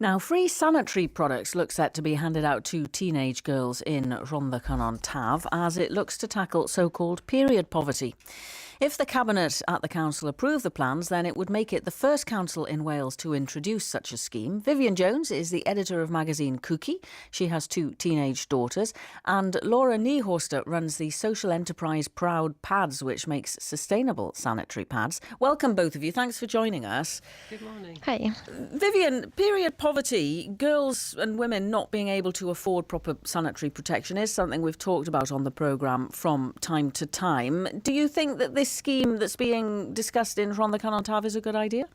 Now, free sanitary products look set to be handed out to teenage girls in Rhondda Cynon Taf as it looks to tackle so-called period poverty. If the Cabinet at the Council approve the plans, then it would make it the first council in Wales to introduce such a scheme. Vivian Jones is the editor of magazine Cookie. She has 2 teenage daughters. And Laura Niehorster runs the social enterprise Proud Pads, which makes sustainable sanitary pads. Welcome, both of you. Thanks for joining us. Good morning. Hi. Vivian, period poverty, girls and women not being able to afford proper sanitary protection is something we've talked about on the programme from time to time. Do you think that this scheme that's being discussed in Rhondda Cynon Taf is a good idea?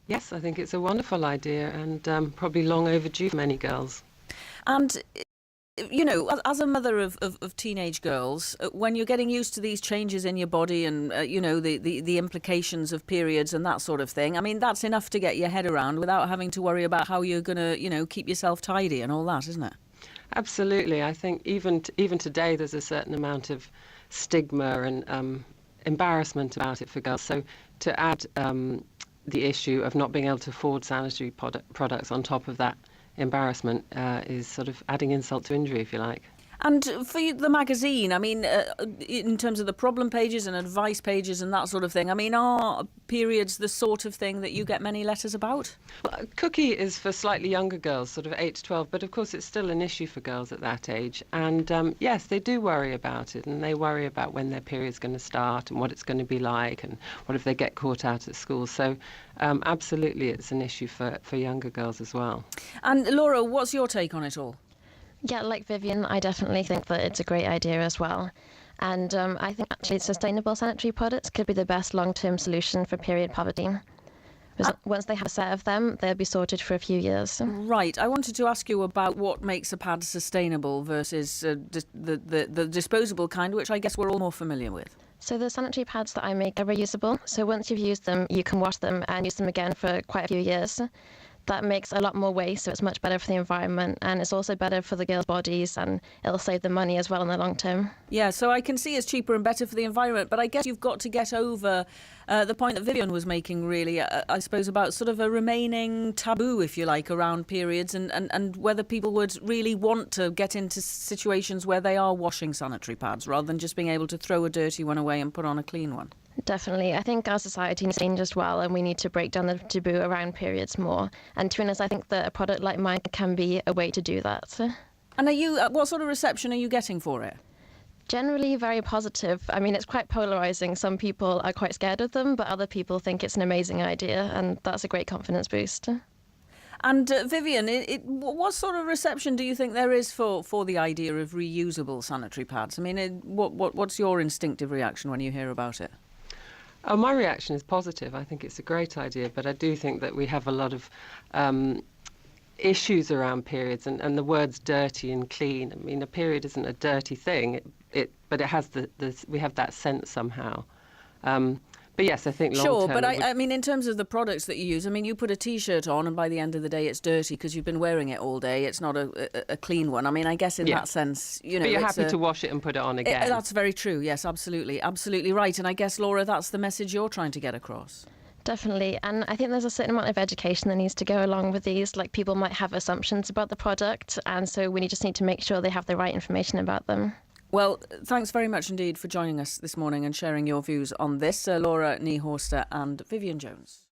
Yes, I think it's a wonderful idea and probably long overdue for many girls. And, you know, as a mother of teenage girls, when you're getting used to these changes in your body and, you know, the implications of periods and that sort of thing, I mean, that's enough to get your head around without having to worry about how you're going to, you know, keep yourself tidy and all that, isn't it? Absolutely. I think even today there's a certain amount of stigma and embarrassment about it for girls. So to add the issue of not being able to afford sanitary products on top of that embarrassment is sort of adding insult to injury, if you like. And for the magazine, I mean, in terms of the problem pages and advice pages and that sort of thing, I mean, are periods the sort of thing that you get many letters about? Well, Cookie is for slightly younger girls, sort of 8 to 12, but of course it's still an issue for girls at that age. And yes, they do worry about it, and they worry about when their period's going to start and what it's going to be like and what if they get caught out at school. So absolutely it's an issue for younger girls as well. And Laura, what's your take on it all? Yeah, like Vivian, I definitely think that it's a great idea as well. And I think actually sustainable sanitary products could be the best long-term solution for period poverty. Because once they have a set of them, they'll be sorted for a few years. Right. I wanted to ask you about what makes a pad sustainable versus the disposable kind, which I guess we're all more familiar with. So the sanitary pads that I make are reusable. So once you've used them, you can wash them and use them again for quite a few years. That makes a lot more waste, so it's much better for the environment, and it's also better for the girls' bodies, and it'll save them money as well in the long term. Yeah, so I can see it's cheaper and better for the environment, but I guess you've got to get over the point that Vivian was making, really, I suppose, about sort of a remaining taboo, if you like, around periods and whether people would really want to get into situations where they are washing sanitary pads rather than just being able to throw a dirty one away and put on a clean one. Definitely. I think our society needs to change as well, and we need to break down the taboo around periods more. And to be honest, I think that a product like mine can be a way to do that. And are you? What sort of reception are you getting for it? Generally very positive. I mean, it's quite polarising. Some people are quite scared of them, but other people think it's an amazing idea, and that's a great confidence boost. And Vivian, what sort of reception do you think there is for the idea of reusable sanitary pads? I mean, what's your instinctive reaction when you hear about it? Oh, my reaction is positive. I think it's a great idea, but I do think that we have a lot of issues around periods and the words dirty and clean. I mean, a period isn't a dirty thing, but it has we have that sense somehow. But yes, I think long term. Sure, but I mean, in terms of the products that you use, I mean, you put a T-shirt on and by the end of the day it's dirty because you've been wearing it all day. It's not a clean one. I mean, I guess in that sense, you know. But you're happy to wash it and put it on again. That's very true. Yes, absolutely. Absolutely right. And I guess, Laura, that's the message you're trying to get across. Definitely. And I think there's a certain amount of education that needs to go along with these. Like, people might have assumptions about the product, and so we just need to make sure they have the right information about them. Well, thanks very much indeed for joining us this morning and sharing your views on this, Laura Niehorster and Vivian Jones.